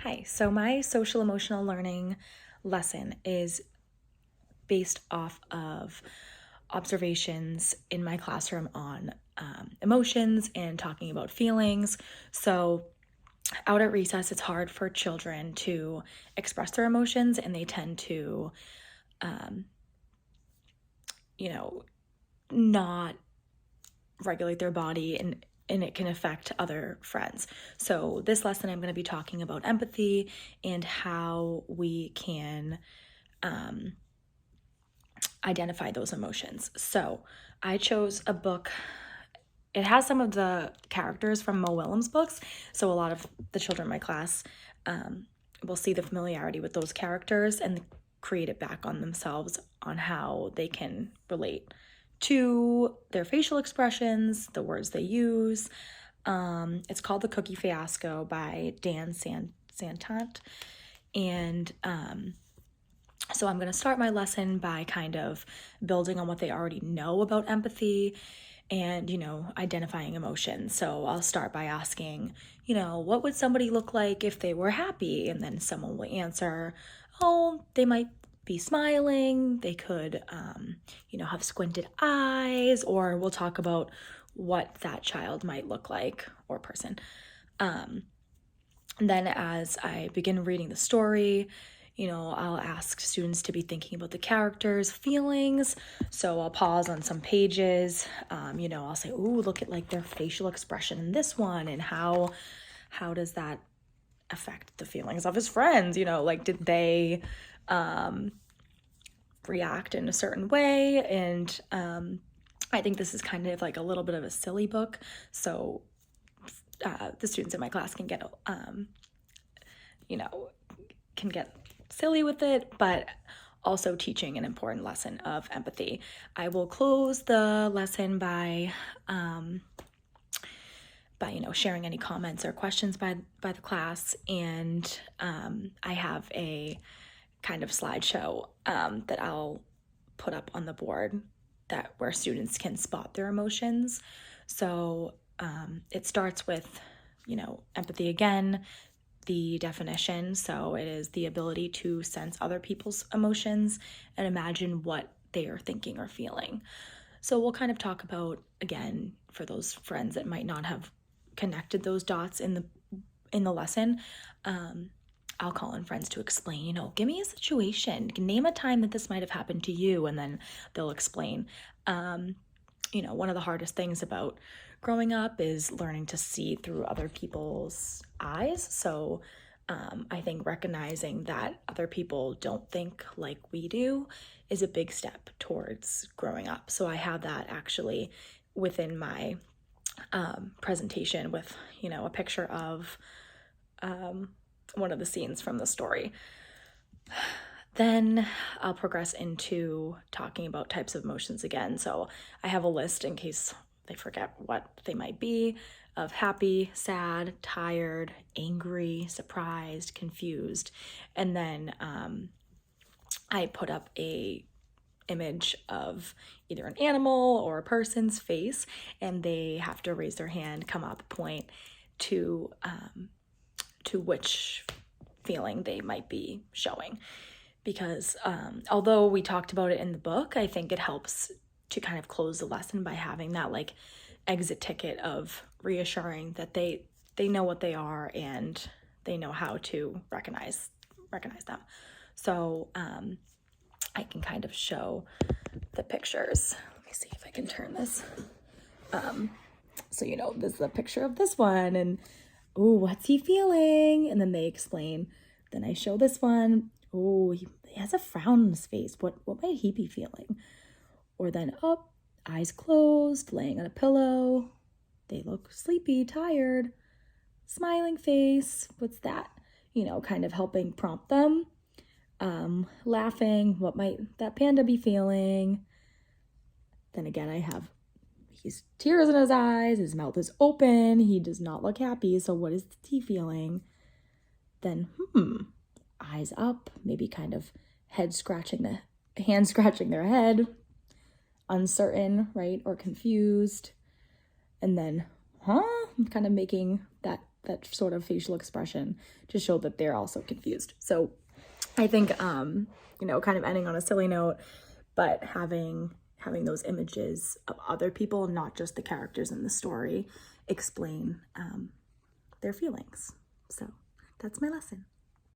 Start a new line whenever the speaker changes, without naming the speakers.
Hi, so my social emotional learning lesson is based off of observations in my classroom on emotions and talking about feelings. So, out at recess, it's hard for children to express their emotions and they tend to, um, you know, not regulate their body and it can affect other friends. So, this lesson, I'm going to be talking about empathy and how we can identify those emotions. So I chose a book. It has some of the characters from Mo Willems' books. So a lot of the children in my class will see the familiarity with those characters and create it back on themselves on how they can relate to their facial expressions, the words they use. It's called The Cookie Fiasco by Dan Santant. And so I'm going to start my lesson by kind of building on what they already know about empathy and, identifying emotions. So I'll start by asking, what would somebody look like if they were happy? And then someone will answer, oh, they might be smiling. They could, have squinted eyes, or we'll talk about what that child might look like or person. And then as I begin reading the story, I'll ask students to be thinking about the characters' feelings. So I'll pause on some pages. I'll say, "Ooh, look at like their facial expression in this one, and how does that affect the feelings of his friends? Like did they react in a certain way?" And I think this is kind of like a little bit of a silly book, so the students in my class can get can get silly with it, but also teaching an important lesson of empathy. I will close the lesson by sharing any comments or questions by the class, and I have a kind of slideshow that I'll put up on the board where students can spot their emotions. So it starts with empathy again, the definition. So it is the ability to sense other people's emotions and imagine what they are thinking or feeling. So we'll kind of talk about, again, for those friends that might not have connected those dots in the lesson, I'll call in friends to explain, give me a situation, name a time that this might have happened to you, and then they'll explain. One of the hardest things about growing up is learning to see through other people's eyes. So I think recognizing that other people don't think like we do is a big step towards growing up. So I have that actually within my presentation with, a picture of one of the scenes from the story. Then I'll progress into talking about types of emotions again. So I have a list in case they forget what they might be of happy, sad, tired, angry, surprised, confused. And then I put up a image of either an animal or a person's face, and they have to raise their hand, come up, point to which feeling they might be showing. Because although we talked about it in the book, I think it helps to kind of close the lesson by having that like exit ticket of reassuring that they know what they are and they know how to recognize them. So I can kind of show the pictures. Let me see if I can turn this. So this is a picture of this one, and oh, what's he feeling? And then they explain. Then I show this one. Oh, he has a frown on his face. What might he be feeling? Or then up, eyes closed, laying on a pillow. They look sleepy, tired, smiling face. What's that? Kind of helping prompt them. Laughing. What might that panda be feeling? Then again, I have he's tears in his eyes. His mouth is open. He does not look happy. So what is he feeling? Then, eyes up, maybe kind of hand scratching their head, uncertain, right? Or confused. And then, kind of making that that sort of facial expression to show that they're also confused. So I think, you know, kind of ending on a silly note, but having those images of other people, not just the characters in the story, explain their feelings. So that's my lesson.